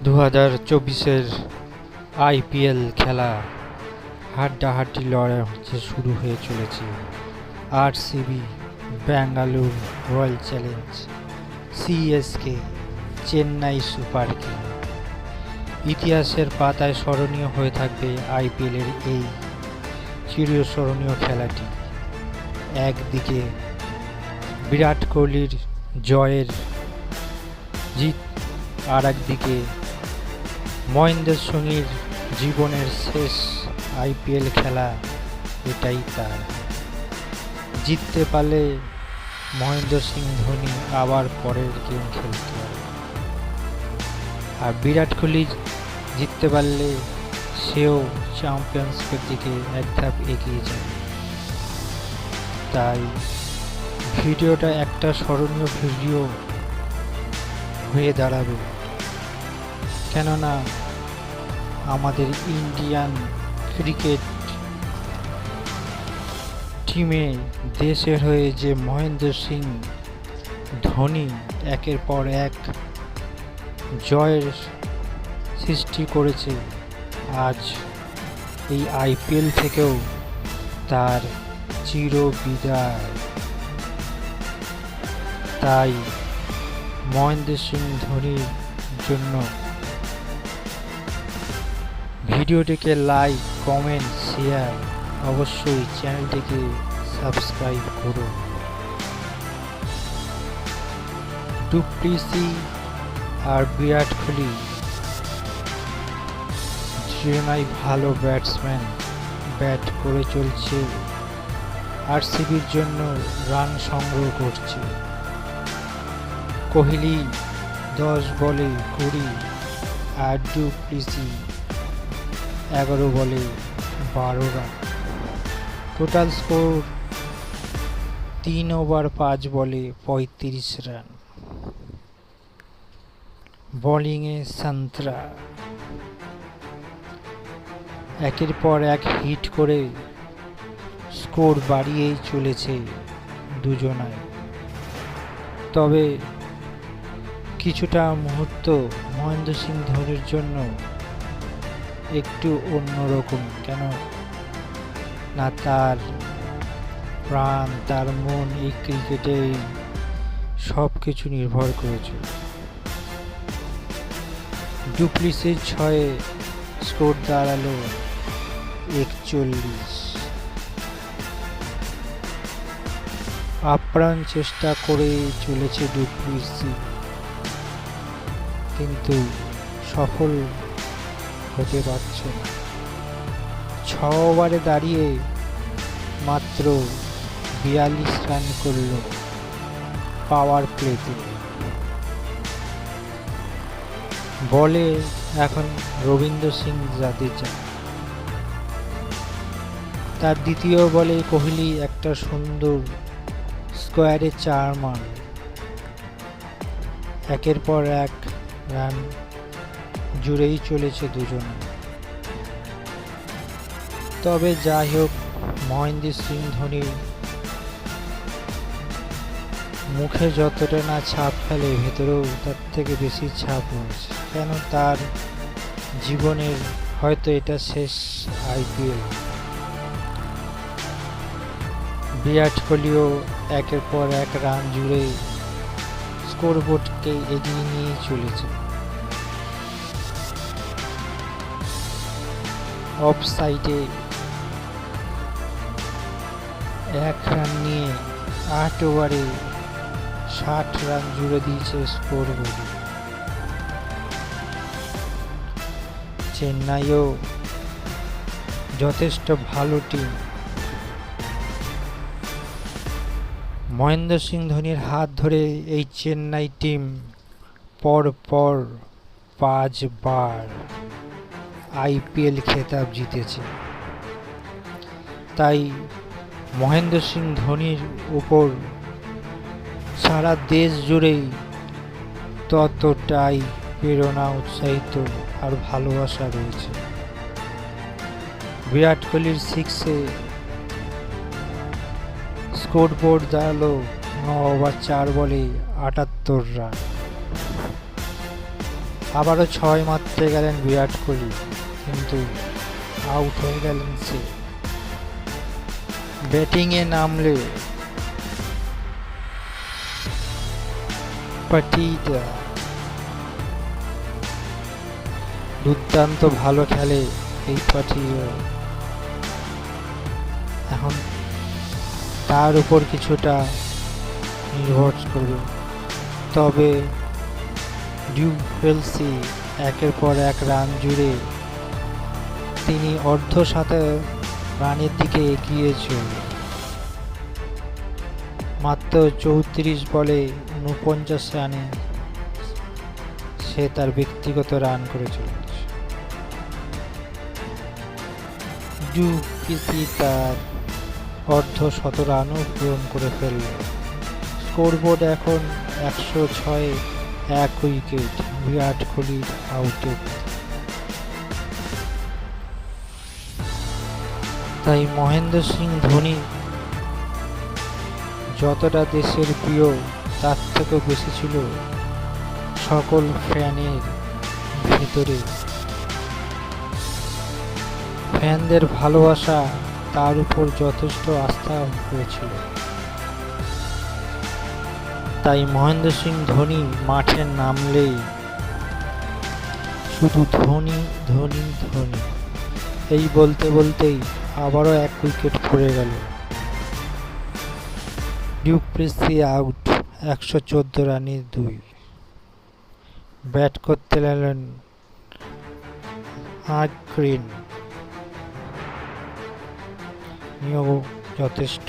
2024-এর IPL খেলা হাড্ডাহাড্ডি লড়াই শুরু হয়ে চলেছে। RCB, Bangalore royal challenge, CSK, Chennai super king. ইতিহাসের পাতায় স্মরণীয় হয়ে থাকবে আইপিএলের এই চিরস্মরণীয় খেলাটি। একদিকে বিরাট কোহলির জয়ের জিত, আর একদিকে মহেন্দ্র সিংয়ের জীবনের শেষ আইপিএল খেলা। এটাই তার। জিততে পারলে মহেন্দ্র সিং ধোনি আবার পরের গেম খেলতে পারে, আর বিরাট কোহলি জিততে পারলে সেও চ্যাম্পিয়ন্সের দিকে এক ধাপ এগিয়ে যাবে। তাই ভিডিওটা একটা স্মরণীয় ভিডিও হয়ে দাঁড়াবে, কেননা আমাদের ইন্ডিয়ান ক্রিকেট টিমে দেশের হয়ে যে মহেন্দ্র সিং ধোনি একের পর এক জয়ের সৃষ্টি করেছে, আজ এই আইপিএল থেকেও তার চির বিদায়। তাই মহেন্দ্র সিং ধোনির জন্য ভিডিওটিকে লাইক, কমেন্ট, শেয়ার, অবশ্যই চ্যানেলটিকে সাবস্ক্রাইব করুন। ডুপ্লিসি আর বিরাট কোহলি দুজনাই ভালো ব্যাটসম্যান, ব্যাট করে চলছে, আরসিবির জন্য রান সংগ্রহ করছে। কোহলি 10 বলে 20 আর ডুপ্লিসি 11 বলে 12 রান। টোটাল স্কোর 3 ওভার 5 বলে 35 রান। বোলিংয়ে সান্ত্রা একের পর এক হিট করে স্কোর বাড়িয়েই চলেছে দুজনায়। তবে কিছুটা মুহূর্ত মহেন্দ্র সিং ধোনির জন্য একটু অন্যরকম, কেন না তার প্রাণ, তার মন এই ক্রিকেটে সব কিছু নির্ভর করেছে। ডুপ্লিসির 6 স্কোর দাঁড়ালো 41। আপ্রাণ চেষ্টা করে চলেছে ডুপ্লিসি, কিন্তু সফল হতে পারছে না। 6 ওভারে দাঁড়িয়ে মাত্র 42 রান করল পাওয়ার প্লেতে। বলে এখন রবীন্দ্র সিং জাদেজা। তার দ্বিতীয় বলে কোহলি একটা সুন্দর স্কোয়ারে 4 মার। একের পর এক রান জুড়েই চলেছে দুজনে। তবে যাই হোক, মহেন্দ্র সিং ধোনির মুখে যতটা না ছাপ ফেলে, ভেতরেও তার থেকে বেশি ছাপ রয়েছে, কেন তার জীবনের হয়তো এটা শেষ আইপিএল। বিরাট কোহলিও একের পর এক রান জুড়ে স্কোরবোর্ডকে এগিয়ে নিয়ে চলেছে। অফ সাইডে 1 রান নিয়ে 8 ওভারে 60 রান জুড়ে দিয়েছে স্কোরবোর্ডে। চেন্নাইও যথেষ্ট ভালো টিম। মহেন্দ্র সিং ধোনির হাত ধরে এই চেন্নাই টিম পর 5 বার আইপিএল খেতাব জিতেছে। তাই মহেন্দ্র সিং ধোনির উপর সারা দেশ জুড়েই ততটাই প্রেরণা, উৎসাহিত আর ভালোবাসা রয়েছে। বিরাট কোহলির 6-এ স্কোরবোর্ড দাঁড়ালো 9 ওভার 4 বলে 78 রান। আবারও 6 মারতে গেলেন বিরাট কোহলি, কিন্তু আউট হয়ে গেলেন সে। ব্যাটিংয়ে নামলে পাটিদার দুর্দান্ত ভালো খেলে এই পাটিদার। এখন তার উপর কিছুটা নির্ভর করবে, তবে ডু প্লেসি একের পর এক রান জুড়ে তিনি অর্ধশত রানের দিকে এগিয়ে চলে। মাত্র 34 বলে 49 রানে সে তার ব্যক্তিগত রান করে চলেছে। ডু প্লেসি তার অর্ধশত রানও পূরণ করে ফেলল। স্কোরবোর্ড এখন 106, 1 উইকেট বিরাট কোহলির আউটে। তাই মহেন্দ্র সিং ধোনি যতটা দেশের প্রিয়, তার থেকেও বেশি ছিল সকল ফ্যানের ভেতরে। ফ্যানদের ভালোবাসা তার উপর যথেষ্ট আস্থা হয়েছিল। তাই মহেন্দ্র সিং ধোনি মাঠে নামলেই শুধু ধোনি ধোনি ধোনি এই বলতে বলতেই আবারও 1 উইকেট পড়ে গেল। ডু প্লেসি আউট, 114 রানে 2। ব্যাট করতে লাগলেন গ্রিন, যথেষ্ট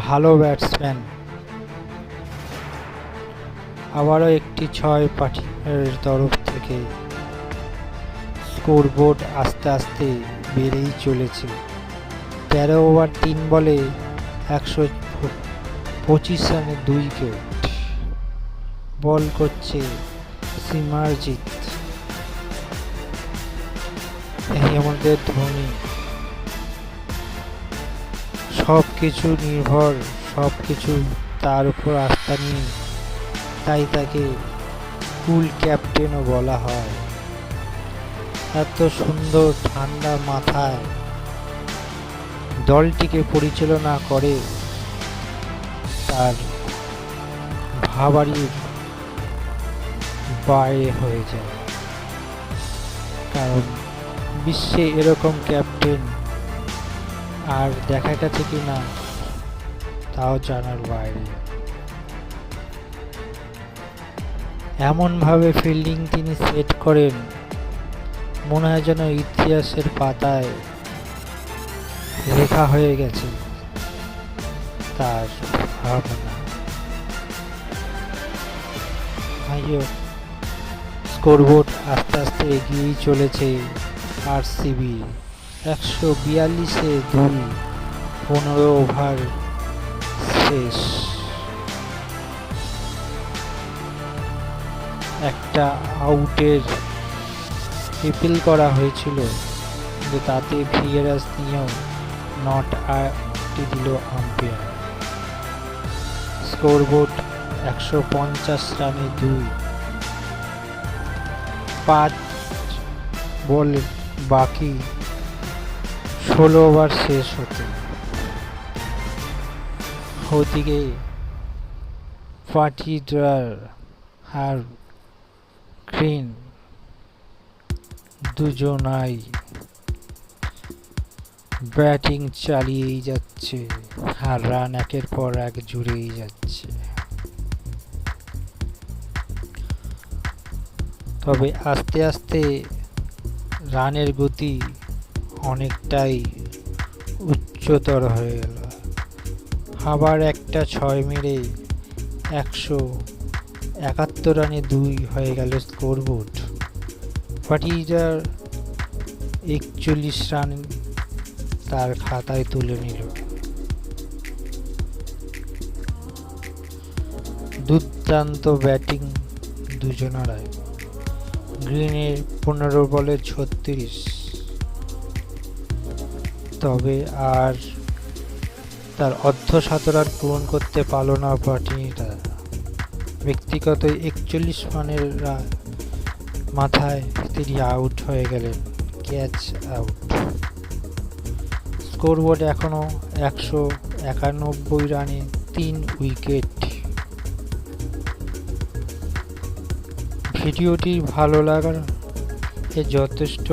ভালো ব্যাটসম্যান। আবারও একটি 6 পাঠিয়ের তরফ থেকে। স্কোরবোর্ড আস্তে আস্তে বেড়েই চলেছে। 13 ওভার 3 বলে 125 রানে 2 উইকেট। বল করছে সিমারজিৎ। এই আমাদের ধোনি। সবকিছু নির্ভর, সবকিছু তার উপর আস্থা নিয়ে, তাই তাকে কুল ক্যাপ্টেনও বলা হয়। এত সুন্দর ঠান্ডা মাথায় দলটিকে পরিচালনা করে, তার ভাবাড়ির বাইরে হয়ে যায়। কারণ বিশ্বে এরকম ক্যাপ্টেন আর দেখা গেছে কি না তাও জানার বাইরে। এমনভাবে ফিল্ডিং তিনি সেট করেন, মনে হয় যেন ইতিহাসের পাতায় লেখা হয়ে গেছে তার ভাবনা। স্কোরবোর্ড আস্তে আস্তে এগিয়েই চলেছে আরসিবি। 142-এ 2, 15 ওভার শেষ। একটা আউটের এপিল করা হয়েছিল, কিন্তু তাতে ভিএআর নিয়েও নট আউটটি দিল আম্পায়ার। স্কোরবোর্ড 150 রানে 2। 5 বল বাকি, 16 ওভার শেষ হতে। ওদিকে পাটিদার আর গ্রিন দুজনাই ব্যাটিং চালিয়েই যাচ্ছে, আর রান একের পর এক জুড়েই যাচ্ছে। তবে আস্তে আস্তে রানের গতি অনেকটাই উচ্চতর হয়ে গেল। আবার একটা 6 মেরে 171 রানে 2 হয়ে গেল স্কোরবোর্ড। পাটিদার 41 রান তার খাতায় তুলে নিল। দুর্দান্ত ব্যাটিং দুজনারাই। গ্রিনের 15 বলে 36। তবে আর তার অর্ধশত রান পূরণ করতে পারল না পাটিদার। ব্যক্তিগত 41 রানের মাথায় তিনি আউট হয়ে গেলেন, ক্যাচ আউট। স্কোরবোর্ড এখনো 191 রানে 3 উইকেট। ভিডিওটি ভালো লাগার যথেষ্ট,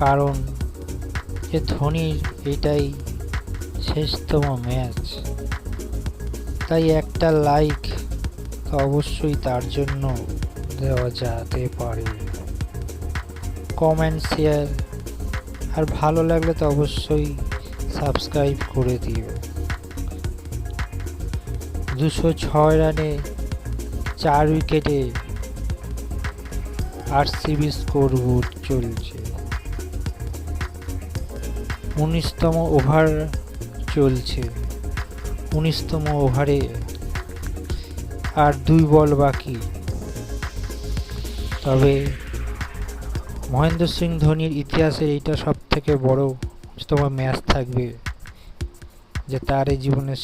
কারণ ধোনির এটাই শেষতম ম্যাচ, তাই একটা লাইক অবশ্যই তার জন্য দেওয়া যেতে পারে। কমেন্ট, শেয়ার আর ভালো লাগলে তো অবশ্যই সাবস্ক্রাইব করে দিও। 206 রানে 4 উইকেটে আরসিবি স্কোরবোর্ড চলছে। 19তম ওভার চলছে। 19তম ওভারে আর 2 বল বাকি। তবে মহেন্দ্র সিং ধোনির ইতিহাসে এইটা সব থেকে বড়তম ম্যাচ থাকবে, যে তার এই জীবনের